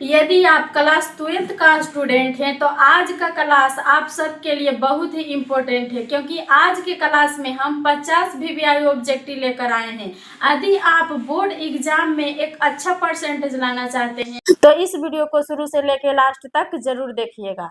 यदि आप class 12th का स्टूडेंट हैं तो आज का क्लास आप सबके लिए बहुत ही इम्पोर्टेंट है, क्योंकि आज के क्लास में हम 50 वीवीआई ऑब्जेक्टिव लेकर आए हैं। यदि आप बोर्ड एग्जाम में एक अच्छा परसेंटेज लाना चाहते हैं तो इस वीडियो को शुरू से लेकर लास्ट तक जरूर देखिएगा।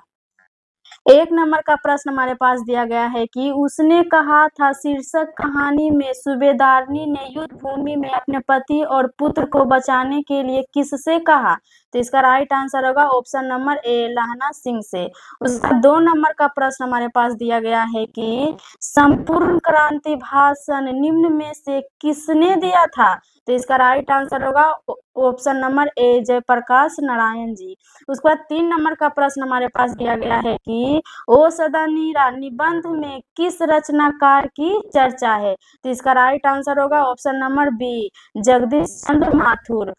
1 नंबर का प्रश्न हमारे पास दिया गया है कि उसने कहा था शीर्षक कहानी में सूबेदारनी ने युद्ध भूमि में अपने पति और पुत्र को बचाने के लिए किससे कहा। तो इसका राइट आंसर होगा ऑप्शन नंबर ए लहना सिंह से। उसका 2 नंबर का प्रश्न हमारे पास दिया गया है कि संपूर्ण क्रांति भाषण निम्न में से किसने दिया था। तो इसका राइट आंसर होगा option number A Jayaprakash Narayan ji. उसके बाद 3 नंबर का प्रश्न हमारे पास दिया गया है कि ओ सदा नीरा निबंध में किस रचनाकार की चर्चा है। तो इसका राइट आंसर होगा ऑप्शन नंबर बी जगदीश चंद्र माथुर।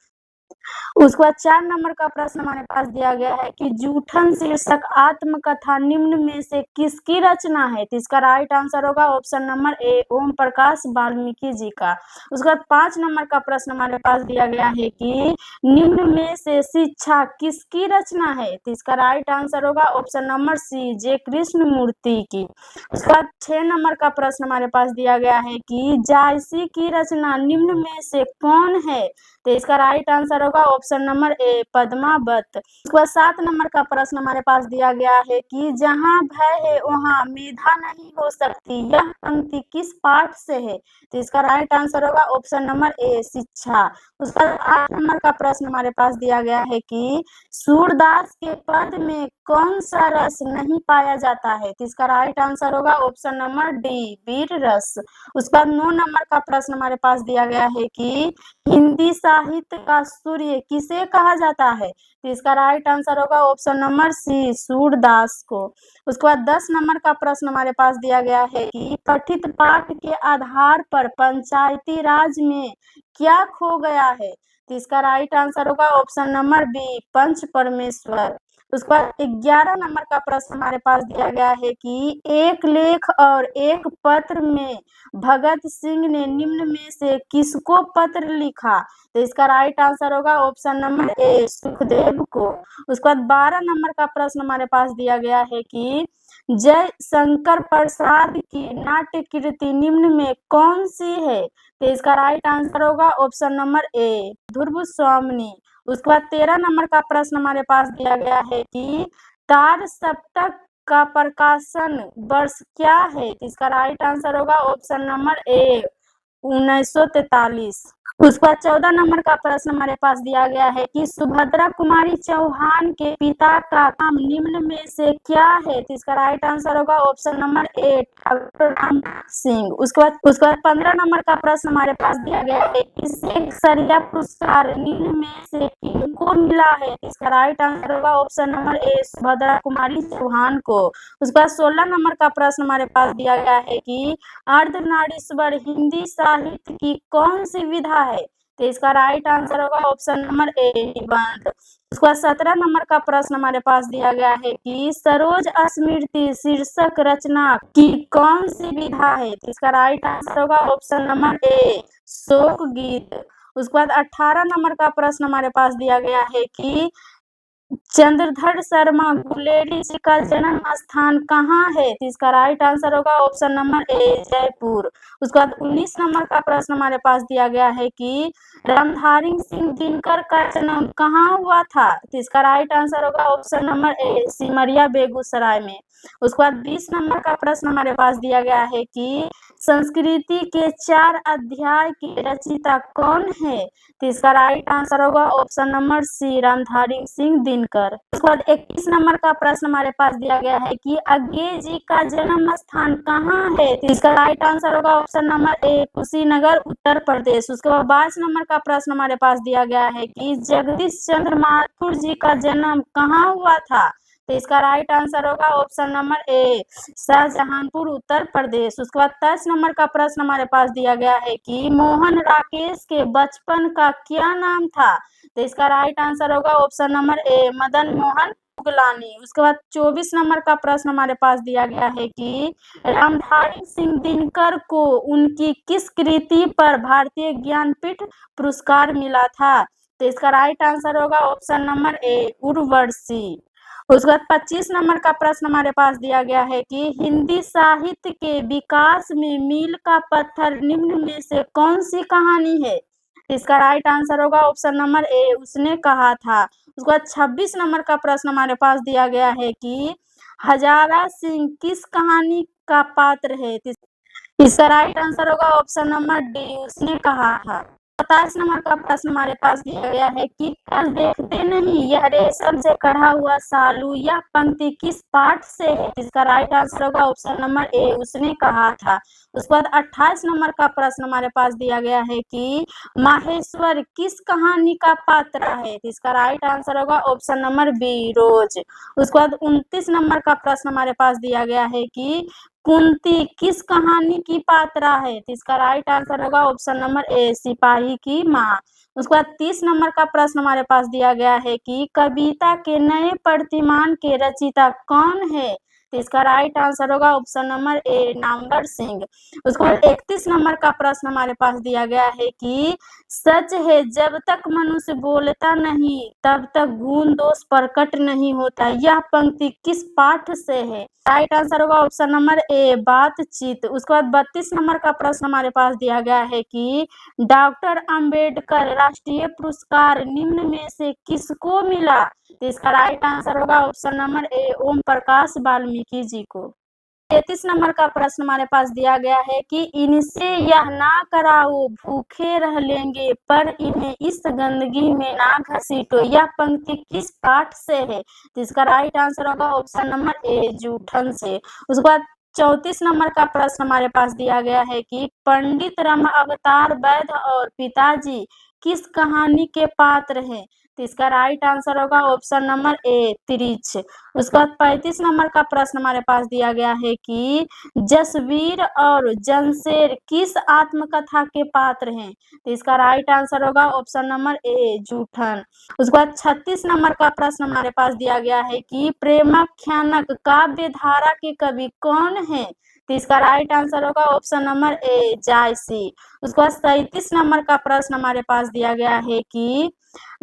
उसके बाद 4 नंबर का प्रश्न हमारे पास दिया गया है कि जूठन शीर्षक आत्मकथा निम्न में से किसकी रचना है। तो इसका राइट आंसर होगा ऑप्शन नंबर ए ओम प्रकाश वाल्मीकि जी का। उसके बाद 5 नंबर का प्रश्न हमारे पास दिया गया है कि निम्न में से शिक्षा किसकी रचना है। तो इसका राइट आंसर होगा ऑप्शन नंबर सी जे कृष्ण मूर्ति की। उसके बाद 6 नंबर का प्रश्न हमारे पास दिया गया है कि जायसी की रचना निम्न में से कौन है। तो इसका राइट आंसर होगा ऑप्शन नंबर ए पद्मावत। उसके बाद 7 नंबर का प्रश्न हमारे पास दिया गया है कि जहां भय है वहां मेधा नहीं हो सकती, यह पंक्ति किस पाठ से है। तो इसका राइट आंसर होगा ऑप्शन नंबर ए शिक्षा। उसके बाद 8 नंबर का प्रश्न हमारे पास दिया गया है कि सूरदास के पद में कौन सा रस नहीं पाया जाता है। तो इसका राइट आंसर होगा ऑप्शन नंबर डी वीर रस। उसके बाद 9 नंबर का प्रश्न हमारे पास दिया गया है कि हिंदी साहित्य का सूर्य किसे कहा जाता है। तो इसका राइट आंसर होगा ऑप्शन नंबर सी सूरदास को। उसके बाद 10 नंबर का प्रश्न हमारे पास दिया गया है कि पठित पाठ के आधार पर पंचायती राज में क्या खो गया है। तो इसका राइट आंसर होगा ऑप्शन नंबर बी पंच परमेश्वर। उसके बाद 11 नंबर का प्रश्न हमारे पास दिया गया है कि एक लेख और एक पत्र में भगत सिंह ने निम्न में से किसको पत्र लिखा। तो इसका राइट आंसर होगा ऑप्शन नंबर ए सुखदेव को। उसके बाद 12 नंबर का प्रश्न हमारे पास दिया गया है कि जय शंकर प्रसाद की नाट्य कृति निम्न में कौन सी है। तो इसका राइट आंसर होगा ऑप्शन नंबर ए ध्रुव स्वामिनी। उसके बाद 13 नंबर का प्रश्न हमारे पास दिया गया है कि तार सप्तक का प्रकाशन वर्ष क्या है। इसका राइट आंसर होगा ऑप्शन नंबर ए 1943। उसके बाद 14 नंबर का प्रश्न हमारे पास दिया गया है कि सुभद्रा कुमारी चौहान के पिता का नाम निम्न में से क्या है। तो इसका राइट आंसर होगा ऑप्शन नंबर ए ठाकुर राम सिंह। उसके बाद 15 नंबर का प्रश्न हमारे पास दिया गया है कि शेख सरिया पुरस्कार निम्न में से किनको मिला है। इसका राइट आंसर होगा ऑप्शन नंबर ए सुभद्रा कुमारी चौहान को। उसके बाद 16 नंबर का प्रश्न हमारे पास दिया गया है कि अर्धनारीश्वर हिंदी साहित्य की कौन सी विधा है। तो इसका राइट आंसर होगा ऑप्शन नंबर ए निबंध। उसके बाद 17 नंबर का प्रश्न हमारे पास दिया गया है कि सरोज स्मृति शीर्षक रचना की कौन सी विधा है। तो इसका राइट आंसर होगा ऑप्शन नंबर ए शोक गीत। उसके बाद 18 नंबर का प्रश्न हमारे पास दिया गया है कि चंद्रधर शर्मा गुलेरी जी का जन्म स्थान कहाँ है। तो इसका राइट आंसर होगा ऑप्शन नंबर ए जयपुर। उसके बाद 19 नंबर का प्रश्न हमारे पास दिया गया है कि रामधारी सिंह दिनकर का जन्म कहाँ हुआ था। तो इसका राइट आंसर होगा ऑप्शन नंबर ए सिमरिया बेगूसराय में। उसके बाद 20 नंबर का प्रश्न हमारे पास दिया गया है कि संस्कृति के 4 अध्याय की रचयिता कौन है। तो इसका राइट आंसर होगा option number C Ramdhari Singh Dinkar. उसके बाद 21 नंबर का प्रश्न हमारे पास दिया गया है कि अज्ञे जी का जन्म स्थान कहाँ है। तो इसका राइट आंसर होगा ऑप्शन नंबर ए कुशीनगर उत्तर प्रदेश। उसके बाद 22 नंबर का प्रश्न हमारे पास दिया गया है कि जगदीश चंद्र माथुर जी का जन्म कहाँ हुआ था। तो इसका राइट आंसर होगा ऑप्शन नंबर ए शाहजहांपुर उत्तर प्रदेश। उसके बाद 23 नंबर का प्रश्न हमारे पास दिया गया है कि मोहन राकेश के बचपन का क्या नाम था। तो इसका राइट आंसर होगा ऑप्शन नंबर ए मदन मोहन गुगलानी। उसके बाद 24 नंबर का प्रश्न हमारे पास दिया गया है कि रामधारी सिंह दिनकर को उनकी किस कृति पर भारतीय ज्ञानपीठ पुरस्कार मिला था। तो इसका राइट आंसर होगा ऑप्शन नंबर ए उर्वशी। उसके बाद 25 नंबर का प्रश्न हमारे पास दिया गया है कि हिंदी साहित्य के विकास में मील का पत्थर निम्न में से कौन सी कहानी है? इसका राइट आंसर होगा ऑप्शन नंबर ए उसने कहा था। उसके बाद 26 नंबर का प्रश्न हमारे पास दिया गया है कि हजारा सिंह किस कहानी का पात्र है? इसका राइट आंसर होगा ऑप्शन नंबर डी उसने कहा था। 27 नंबर का प्रश्न हमारे पास दिया गया है कि कल देखते नहीं यह रेशम से कढ़ा हुआ सालू, यह पंक्ति किस पाठ से है? इसका राइट आंसर होगा ऑप्शन नंबर ए उसने कहा था। उसके बाद 28 नंबर का प्रश्न हमारे पास दिया गया है कि माहेश्वर किस कहानी का पात्र है? इसका राइट आंसर होगा ऑप्शन नंबर बी रोज। उसके बाद 29 नंबर का प्रश्न हमारे पास दिया गया है कि कुंती किस कहानी की पात्रा है? तो इसका राइट आंसर होगा ऑप्शन नंबर ए सिपाही की माँ। उसके बाद 30 नंबर का प्रश्न हमारे पास दिया गया है कि कविता के नए प्रतिमान के रचयिता कौन है? तो इसका राइट आंसर होगा ऑप्शन नंबर ए नामवर सिंह। उसके बाद 31 नंबर का प्रश्न हमारे पास दिया गया है कि सच है जब तक मनुष्य बोलता नहीं तब तक गुण दोष प्रकट नहीं होता, यह पंक्ति किस पाठ से है? राइट आंसर होगा ऑप्शन नंबर ए बातचीत। उसके बाद 32 नंबर का प्रश्न हमारे पास दिया गया है कि डॉक्टर अंबेडकर राष्ट्रीय पुरस्कार निम्न में से किसको मिला? तो इसका राइट आंसर होगा ऑप्शन नंबर ए ओम प्रकाश वाल्मीकि जी को। 33 नंबर का प्रश्न हमारे पास दिया गया है कि इनसे यह ना कराओ भूखे रह लेंगे पर इन्हें इस गंदगी में ना घसीटो, यह पंक्ति किस पाठ से है? तो इसका राइट आंसर होगा ऑप्शन नंबर ए जूठन से। उसके बाद 34 नंबर का प्रश्न हमारे पास दिया गया है कि पंडित रम अवतार वैद और पिताजी किस कहानी के पात्र हैं? तो इसका राइट आंसर होगा ऑप्शन नंबर ए तिरिछ। उसके बाद 35 नंबर का प्रश्न हमारे पास दिया गया है कि जसवीर और जनशेर किस आत्मकथा के पात्र हैं? तो इसका राइट आंसर होगा ऑप्शन नंबर ए जूठन। उसके बाद 36 नंबर का प्रश्न हमारे पास दिया गया है कि प्रेमाख्यानक काव्य धारा के कवि कौन है? तो इसका राइट आंसर होगा ऑप्शन नंबर ए जायसी। उसके बाद 37 नंबर का प्रश्न हमारे पास दिया गया है कि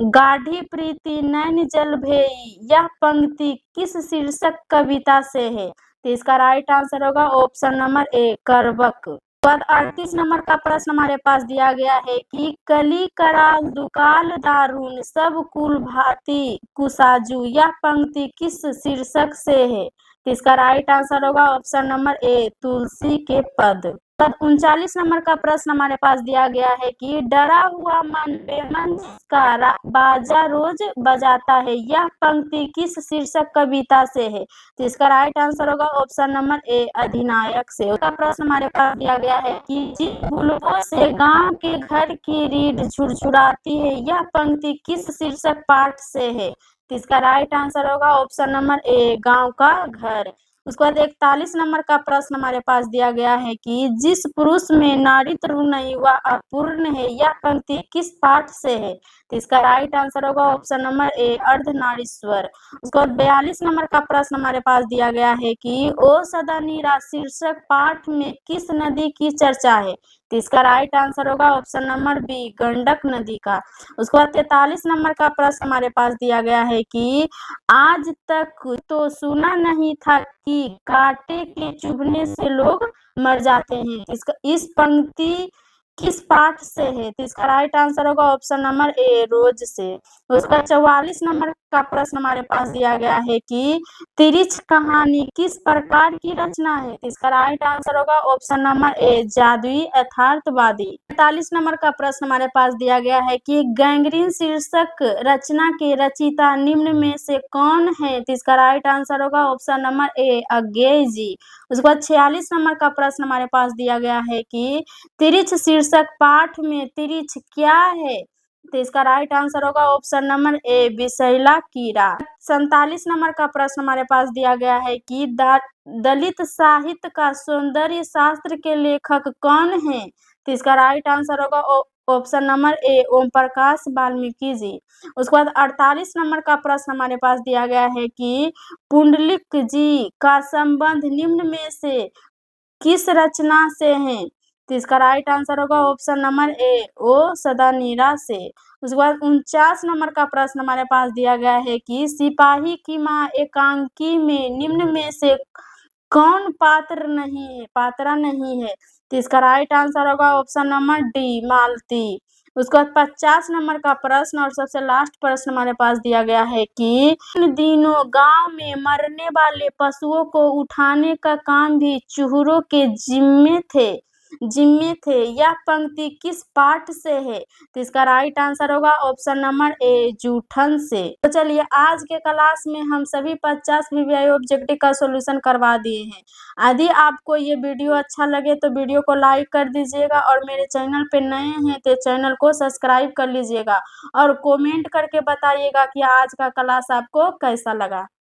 गाढ़ी प्रीति नैन जल भेई, यह पंक्ति किस शीर्षक कविता से है? तो इसका राइट आंसर होगा ऑप्शन नंबर ए करबक। बाद 38 नंबर का प्रश्न हमारे पास दिया गया है कि कली कराल दुकाल दारुन सब कुल भांति कुसाजू, यह पंक्ति किस शीर्षक से है? तो इसका राइट आंसर होगा ऑप्शन नंबर ए तुलसी के पद। 39 नंबर का प्रश्न हमारे पास दिया गया है कि डरा हुआ मन बेमन का बाजा रोज बजाता है, यह पंक्ति किस शीर्षक कविता से है? तो इसका राइट आंसर होगा ऑप्शन नंबर ए अधिनायक से। उसका प्रश्न हमारे पास दिया गया है कि जिन बुलबुलों से गांव के घर की रीढ़ झुरझुराती है, यह पंक्ति किस शीर्षक पाठ से है? तो इसका राइट आंसर होगा ऑप्शन नंबर ए गांव का घर। उसके बाद 41 नंबर का प्रश्न हमारे पास दिया गया है कि जिस पुरुष में नारीत्व नहीं वह अपूर्ण है, यह पंक्ति किस पाठ से है? तो इसका राइट आंसर होगा ऑप्शन नंबर ए अर्धनारीश्वर। उसके बाद 42 नंबर का प्रश्न हमारे पास दिया गया है कि ओ सदा नीरा शीर्षक पाठ में किस नदी की चर्चा है? तो इसका राइट आंसर होगा ऑप्शन नंबर बी गंडक नदी का। उसके बाद 43 नंबर का प्रश्न हमारे पास दिया गया है कि आज तक तो सुना नहीं था कि कांटे के चुभने से लोग मर जाते हैं, इस पंक्ति किस पाठ से है? तो इसका राइट आंसर होगा ऑप्शन नंबर ए रोज से। उसका 44 नंबर का प्रश्न हमारे पास दिया गया है कि तिरिछ कहानी किस प्रकार की रचना है? तो इसका राइट आंसर होगा ऑप्शन नंबर ए जादुई यथार्थवादी। 45 नंबर का प्रश्न हमारे पास दिया गया है कि गैंग्रीन शीर्षक रचना के रचयिता निम्न में से कौन है? तो इसका राइट आंसर होगा ऑप्शन नंबर ए अज्ञेय जी। उसके बाद 46 नंबर का प्रश्न हमारे पास दिया गया है कि तिरिछ शीर्षक पाठ में तिरिछ क्या है? तो इसका राइट आंसर होगा ऑप्शन नंबर ए विषैला कीड़ा। 47 नंबर का प्रश्न हमारे पास दिया गया है कि दलित साहित्य का सौंदर्य शास्त्र के लेखक कौन है? तो इसका राइट आंसर होगा ऑप्शन नंबर ए ओम प्रकाश वाल्मीकि जी। उसके बाद 48 नंबर का प्रश्न हमारे पास दिया गया है कि पुंडलिक जी का संबंध निम्न में से किस रचना से है? तो इसका राइट आंसर होगा ऑप्शन नंबर ए, ओ सदानीरा से। उसके बाद 49 नंबर का प्रश्न हमारे पास दिया गया है कि सिपाही की माँ एकांकी में निम्न में से कौन पात्रा नहीं है। तो इसका राइट आंसर होगा ऑप्शन नंबर डी, मालती। उसके बाद 50 नंबर का प्रश्न और सबसे लास्ट प्रश्न हमारे पास दिया गया है कि इन दिनों गांव में मरने वाले पशुओं को उठाने का काम भी चूहों के जिम्मे थे। यह पंक्ति किस पाठ से है। तो इसका राइट आंसर होगा ऑप्शन नंबर ए, जूठन से। तो चलिए आज के क्लास में हम सभी 50 वीवीआई ऑब्जेक्टिव का सॉल्यूशन करवा दिए हैं। यदि आपको ये वीडियो अच्छा लगे तो वीडियो को लाइक कर दीजिएगा और मेरे चैनल पे नए हैं तो चैनल को सब्सक्राइब कर लीजिएगा और कमेंट करके बताइएगा कि आज का क्लास आपको कैसा लगा।